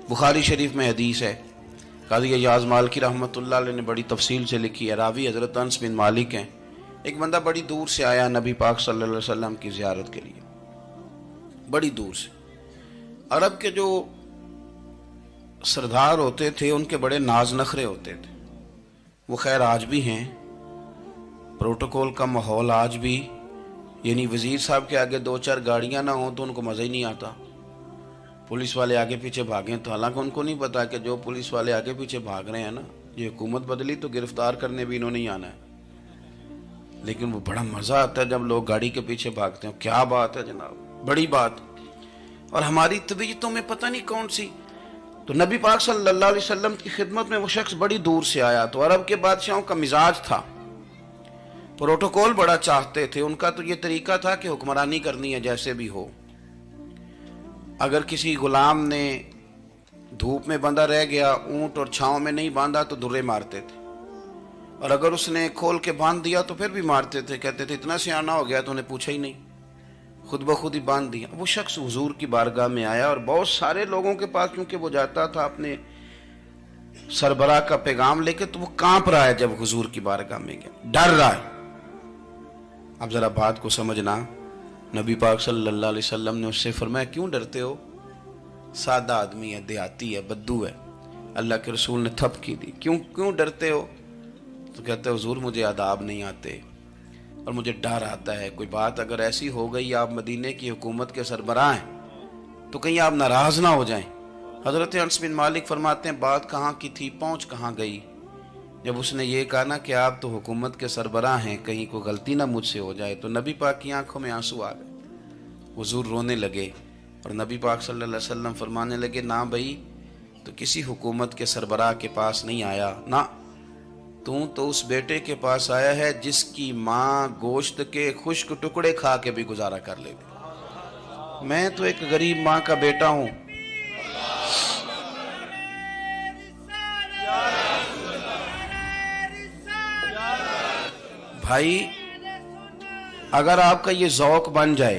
बुखारी शरीफ में हदीस है, काज़ी अय्याज़ मालिकी रहमतुल्लाह अलैह ने बड़ी तफसील से लिखी है। रावी हज़रत अनस बिन मालिक हैं। एक बंदा बड़ी दूर से आया नबी पाक सल्लल्लाहु अलैहि वसल्लम की ज़ियारत के लिए, बड़ी दूर से। अरब के जो सरदार होते थे उनके बड़े नाज नखरे होते थे। वो खैर आज भी हैं, प्रोटोकॉल का माहौल आज भी, यानी वज़ीर साहब के आगे दो चार गाड़ियां ना हों तो उनको मज़ा ही नहीं आता। पुलिस वाले आगे पीछे भागें तो हालांकि उनको नहीं पता कि जो पुलिस वाले आगे पीछे भाग रहे हैं ना, ये हुकूमत बदली तो गिरफ्तार करने भी इन्होंने ही आना है। लेकिन वो बड़ा मज़ा आता है जब लोग गाड़ी के पीछे भागते हैं। क्या बात है जनाब, बड़ी बात। और हमारी तबीयतों में पता नहीं कौन सी। तो नबी पाक सल्लल्लाहु अलैहि वसल्लम की खिदमत में वो शख्स बड़ी दूर से आया। तो अरब के बादशाहों का मिजाज था, प्रोटोकॉल बड़ा चाहते थे। उनका तो ये तरीका था कि हुक्मरानी करनी है जैसे भी हो। अगर किसी गुलाम ने धूप में बंधा रह गया, ऊंट और छांव में नहीं बांधा तो दुर्रे मारते थे, और अगर उसने खोल के बांध दिया तो फिर भी मारते थे। कहते थे इतना सियाना हो गया तो उन्हें पूछा ही नहीं, खुद ब खुद ही बांध दिया। वो शख्स हुजूर की बारगाह में आया और बहुत सारे लोगों के पास क्योंकि वो जाता था अपने सरबराह का पैगाम लेके, तो वो कांप रहा है जब हुजूर की बारगाह में गया, डर रहा है। अब जरा बात को समझना, नबी पाक सल्लल्लाहु अलैहि वसल्लम ने उससे फरमाया क्यों डरते हो, सादा आदमी है, देहाती है, बद्दू है। अल्लाह के रसूल ने थप की दी, क्यों क्यों डरते हो? तो कहते हुजूर मुझे आदाब नहीं आते और मुझे डर आता है, कोई बात अगर ऐसी हो गई आप मदीने की हुकूमत के सरबराह हैं तो कहीं आप नाराज ना हो जाएं। हजरत अनस बिन मालिक फरमाते हैं बात कहाँ की थी, पहुँच कहाँ गई। जब उसने ये कहा ना कि आप तो हुकूमत के सरबराह हैं, कहीं कोई गलती ना मुझसे हो जाए, तो नबी पाक की आंखों में आंसू आ गए। हुजूर रोने लगे और नबी पाक सल्लल्लाहु अलैहि वसल्लम फरमाने लगे ना भाई, तो किसी हुकूमत के सरबराह के पास नहीं आया ना, तू तो उस बेटे के पास आया है जिसकी माँ गोश्त के खुश्क टुकड़े खा के भी गुजारा कर लेती। मैं तो एक गरीब माँ का बेटा हूं। भाई अगर आपका ये ज़ौक बन जाए,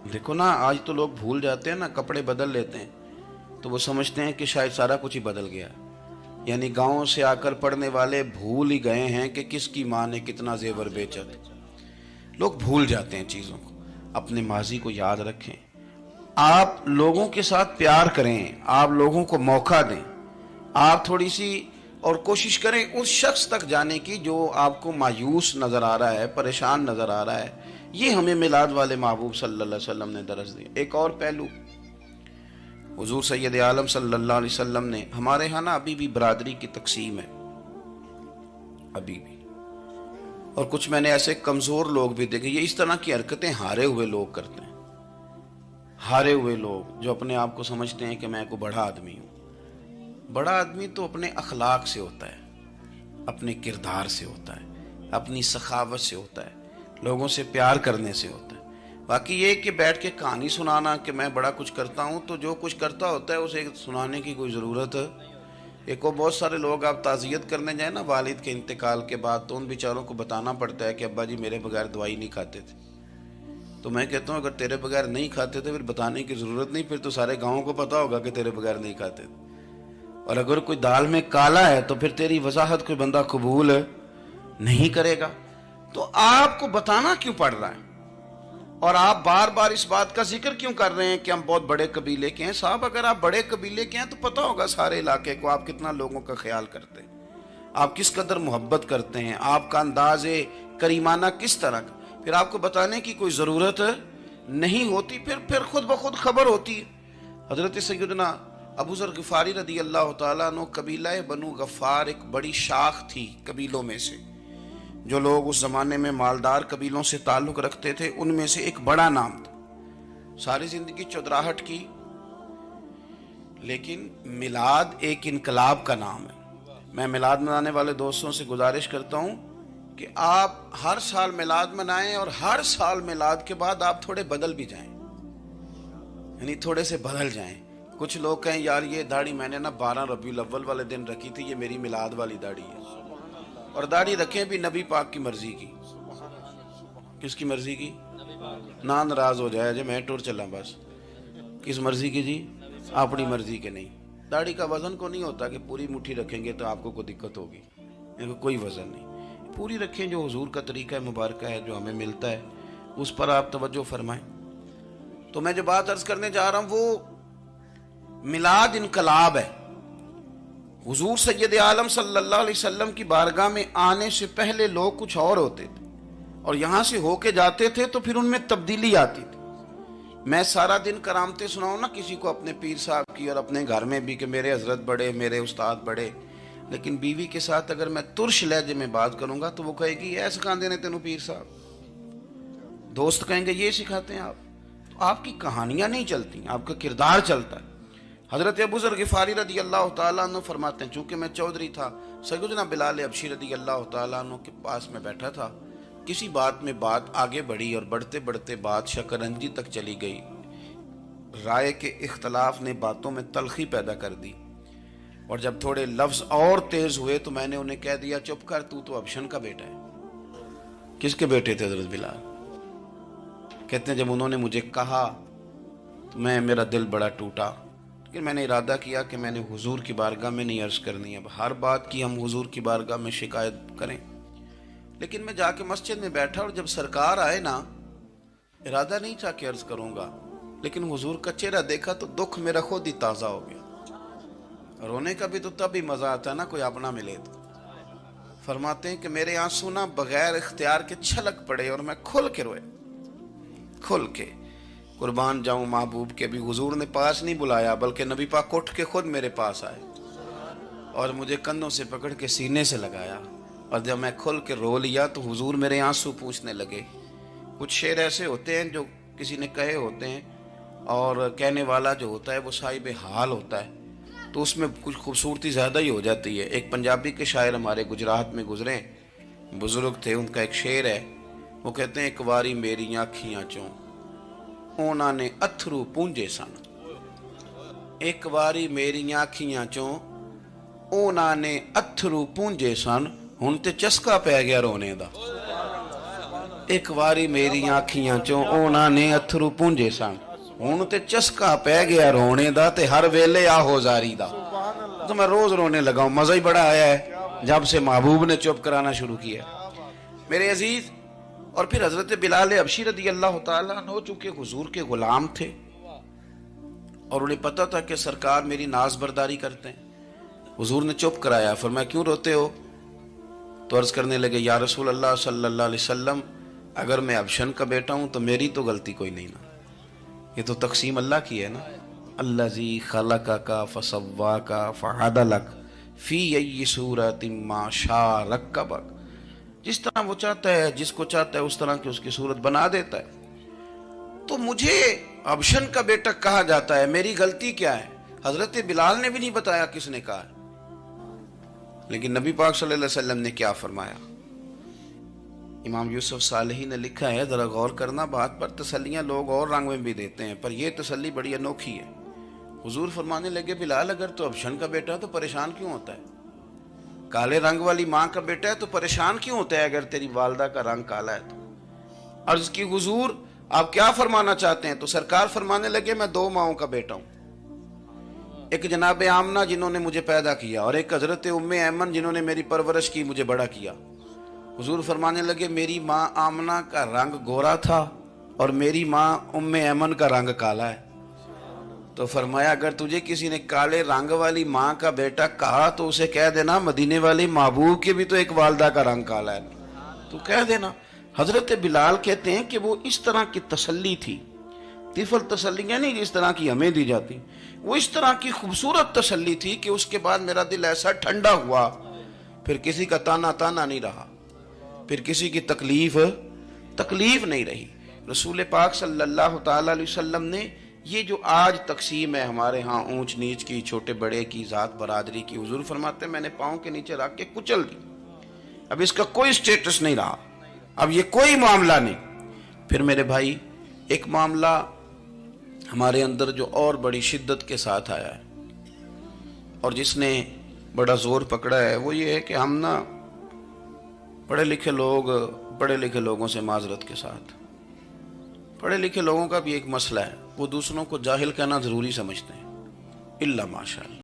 देखो ना आज तो लोग भूल जाते हैं ना, कपड़े बदल लेते हैं तो वो समझते हैं कि शायद सारा कुछ ही बदल गया। यानी गांव से आकर पढ़ने वाले भूल ही गए हैं कि किसकी माँ ने कितना जेवर बेचा। लोग भूल जाते हैं चीज़ों को। अपने माजी को याद रखें, आप लोगों के साथ प्यार करें, आप लोगों को मौका दें, आप थोड़ी सी और कोशिश करें उस शख्स तक जाने की जो आपको मायूस नज़र आ रहा है, परेशान नज़र आ रहा है। ये हमें मिलाद वाले महबूब सल्लल्लाहु अलैहि वसल्लम ने दरस दिया। एक और पहलू, हुजूर सैयद आलम सल्लल्लाहु अलैहि वसल्लम ने, हमारे यहाँ ना अभी भी बरादरी की तकसीम है, अभी भी, और कुछ मैंने ऐसे कमज़ोर लोग भी देखे। ये इस तरह की हरकतें हारे हुए लोग करते हैं। हारे हुए लोग जो अपने आप को समझते हैं कि मैं कोई बड़ा आदमी हूँ। बड़ा आदमी तो अपने अखलाक से होता है, अपने किरदार से होता है, अपनी सखावत से होता है, लोगों से प्यार करने से होता है। बाकी ये कि बैठ के कहानी सुनाना कि मैं बड़ा कुछ करता हूँ, तो जो कुछ करता होता है उसे सुनाने की कोई ज़रूरत है। एक और बहुत सारे लोग आप ताज़ियत करने जाए ना वालिद के इंतकाल के बाद, तो उन बेचारों को बताना पड़ता है कि अब्बा जी मेरे बगैर दवाई नहीं खाते थे। तो मैं कहता हूँ अगर तेरे बगैर नहीं खाते थे फिर बताने की ज़रूरत नहीं, फिर तो सारे गाँव को पता होगा कि तेरे बगैर नहीं खाते थे। और अगर कोई दाल में काला है तो फिर तेरी वजाहत कोई बंदा कबूल नहीं करेगा। तो आपको बताना क्यों पड़ रहा है, और आप बार बार इस बात का जिक्र क्यों कर रहे हैं कि हम बहुत बड़े कबीले के हैं? साहब अगर आप बड़े कबीले के हैं तो पता होगा सारे इलाके को आप कितना लोगों का ख्याल करते हैं, आप किस कदर मोहब्बत करते हैं, आपका अंदाज़े करीमाना किस तरह का। फिर आपको बताने की कोई ज़रूरत नहीं होती, फिर खुद ब खुद खबर होती है। हज़रत सैयदना अबू ज़र ग़िफ़ारी रदी अल्लाह तआला अन्हु, कबीला बनु गफ़ार एक बड़ी शाख थी कबीलों में से। जो लोग उस ज़माने में मालदार कबीलों से ताल्लुक़ रखते थे उनमें से एक बड़ा नाम था। सारी ज़िंदगी चौधराहट की, लेकिन मिलाद एक इनकलाब का नाम है। मैं मिलाद मनाने वाले दोस्तों से गुजारिश करता हूँ कि आप हर साल मिलाद मनाएं और हर साल मिलाद के बाद आप थोड़े बदल भी जाएं, यानी थोड़े से बदल जाएं। कुछ लोग कहें यार ये दाढ़ी मैंने ना 12 रबीउल अव्वल वाले दिन रखी थी, ये मेरी मिलाद वाली दाढ़ी है। और दाढ़ी रखें भी नबी पाक की मर्जी की। किसकी मर्जी की? ना नाराज हो जाए जो मैं टूर चला बस। किस मर्जी की जी? अपनी मर्जी के नहीं। दाढ़ी का वजन को नहीं होता कि पूरी मुट्ठी रखेंगे तो आपको कोई दिक्कत होगी, कोई वजन नहीं, पूरी रखें। जो हुजूर का तरीका मुबारक है, जो हमें मिलता है, उस पर आप तवज्जो फरमाएं। तो मैं जो बात अर्ज करने जा रहा हूं वो मिलाद इनकलाब है। हुजूर सैयद आलम सल्लल्लाहु अलैहि वसल्लम की बारगाह में आने से पहले लोग कुछ और होते थे और यहां से होके जाते थे तो फिर उनमें तब्दीली आती थी। मैं सारा दिन करामतें सुनाऊं ना किसी को अपने पीर साहब की और अपने घर में भी कि मेरे हजरत बड़े, मेरे उस्ताद बड़े, लेकिन बीवी के साथ अगर मैं तुर्श लहजे में बात करूंगा तो वो कहेगी ऐ सिखाते ने तेनू पीर साहब। दोस्त कहेंगे ये सिखाते हैं आप। तो आपकी कहानियां नहीं चलती, आपका किरदार चलता है। हजरत अबू ज़र गिफारी रदी अल्लाह तआला अन्हु फरमाते हैं, चूंकि मैं चौधरी था, सैयदना बिलाल हबशी रदी अल्लाह तआला अन्हु के पास में बैठा था। किसी बात में बात आगे बढ़ी और बढ़ते बढ़ते बात शकरंजी तक चली गई। राय के इख्तलाफ ने बातों में तलखी पैदा कर दी और जब थोड़े लफ्ज और तेज हुए तो मैंने उन्हें कह दिया, चुप कर, तू तो अबशन का बेटा है। किसके बेटे थे हजरत बिलाल? कहते हैं जब उन्होंने मुझे कहा तो मेरा दिल बड़ा टूटा, लेकिन मैंने इरादा किया कि मैंने हुजूर की बारगाह में नहीं अर्ज करनी। अब हर बात की हम हुजूर की बारगाह में शिकायत करें। लेकिन मैं जाके मस्जिद में बैठा और जब सरकार आए ना, इरादा नहीं था कि अर्ज करूंगा, लेकिन हुजूर का चेहरा देखा तो दुख मेरा खुद ही ताज़ा हो गया। रोने का भी तो तब ही मज़ा आता है ना कोई अपना मिले तो। फरमाते हैं कि मेरे आंसू ना बगैर इख्तियार के छलक पड़े और मैं खुल के रोए, खुल के। कुर्बान जाऊं महबूब के भी हुजूर ने पास नहीं बुलाया, बल्कि नबी पाक उठ के खुद मेरे पास आए और मुझे कंधों से पकड़ के सीने से लगाया। और जब मैं खुल के रो लिया तो हुजूर मेरे आंसू पूछने लगे। कुछ शेर ऐसे होते हैं जो किसी ने कहे होते हैं और कहने वाला जो होता है वो साहिब हाल होता है, तो उसमें कुछ खूबसूरती ज़्यादा ही हो जाती है। एक पंजाबी के शायर हमारे गुजरात में गुजरे, बुजुर्ग थे, उनका एक शेर है। वो कहते हैं, एक बारी मेरी आँखियाँ चों ਉਹਨਾਂ ਨੇ अथरू पूंजे सन। एक बारी मेरियां अखियां चों ਉਹਨਾਂ ਨੇ अथरू पूंजे सन, हुण ते चस्का पै गया रोने दा। एक बारी मेरियां अखियां चों ਉਹਨਾਂ ने अथरू पूंजे सन, हुण ते चस्का पै गया रोने दा, ते हर वेले आहो जारी दा। तो मैं रोज रोने लगा हूं, मजा ही बड़ा आया है जब से महबूब ने चुप कराना शुरू किया। मेरे अजीज, और फिर हजरत बिलाल हबशी रदी अल्लाह तआला अन्हु चूंकि हुजूर के गुलाम थे और उन्हें पता था कि सरकार मेरी नाज बर्दारी करते हैं। हुजूर ने चुप कराया। फरमाया, क्यों रोते हो? तो अर्ज करने लगे, या रसूल अल्लाह सल्लल्लाहु अलैहि वसल्लम, अगर मैं अबशन का बेटा हूं तो मेरी तो गलती कोई नहीं ना, ये तो तकसीम अल्लाह की है ना। अल्लज़ी खलक़का फसव्वाका फअदलक फी अय्यि सूरतिन मा शाअ रक्कबक। जिस तरह वो चाहता है, जिसको चाहता है उस तरह की उसकी सूरत बना देता है। तो मुझे अबशन का बेटा कहा जाता है, मेरी गलती क्या है? हजरत बिलाल ने भी नहीं बताया किसने कहा है। लेकिन नबी पाक सल्लल्लाहु अलैहि वसल्लम ने क्या फरमाया? इमाम यूसुफ सालेही ने लिखा है, जरा गौर करना बात पर, तसल्लियां लोग और रंग में भी देते हैं पर यह तसल्ली बड़ी अनोखी है। हुजूर फरमाने लगे, बिलाल अगर तो अबशन का बेटा तो परेशान क्यों होता है? काले रंग वाली माँ का बेटा है तो परेशान क्यों होता है अगर तेरी वालदा का रंग काला है तो? अर्ज की, हुजूर आप क्या फरमाना चाहते हैं? तो सरकार फरमाने लगे, मैं दो माओं का बेटा हूं, एक जनाब आमना जिन्होंने मुझे पैदा किया और एक हजरत उम्मे ऐमन जिन्होंने मेरी परवरिश की, मुझे बड़ा किया। हुजूर फरमाने लगे, मेरी माँ आमना का रंग गोरा था और मेरी माँ उम्मे ऐमन का रंग काला है। तो फरमाया, अगर तुझे किसी ने काले रंग वाली माँ का बेटा कहा तो उसे कह देना मदीने वाली महबूब के भी तो एक वालदा का रंग काला है, तो कह देना। हजरत बिलाल कहते हैं कि वो इस तरह की तसल्ली थी, तिफल तसल्लियां नहीं जिस तरह की हमें दी जाती, वो इस तरह की खूबसूरत तसल्ली थी कि उसके बाद मेरा दिल ऐसा ठंडा हुआ, फिर किसी का ताना ताना नहीं रहा, फिर किसी की तकलीफ नहीं रही। रसूल पाक सल्लल्लाहु तआला अलैहि वसल्लम ने ये जो आज तकसीम है हमारे यहाँ ऊंच नीच की, छोटे बड़े की, जात बरादरी की, हुजूर फरमाते मैंने पाँव के नीचे रख के कुचल दी। अब इसका कोई स्टेटस नहीं रहा, अब ये कोई मामला नहीं। फिर मेरे भाई, एक मामला हमारे अंदर जो और बड़ी शिद्दत के साथ आया है और जिसने बड़ा जोर पकड़ा है, वो ये है कि हम ना पढ़े लिखे लोगों से माजरत के साथ, पढ़े लिखे लोगों का भी एक मसला है, वो दूसरों को जाहिल कहना जरूरी समझते हैं, इल्ला माशाअल्लाह।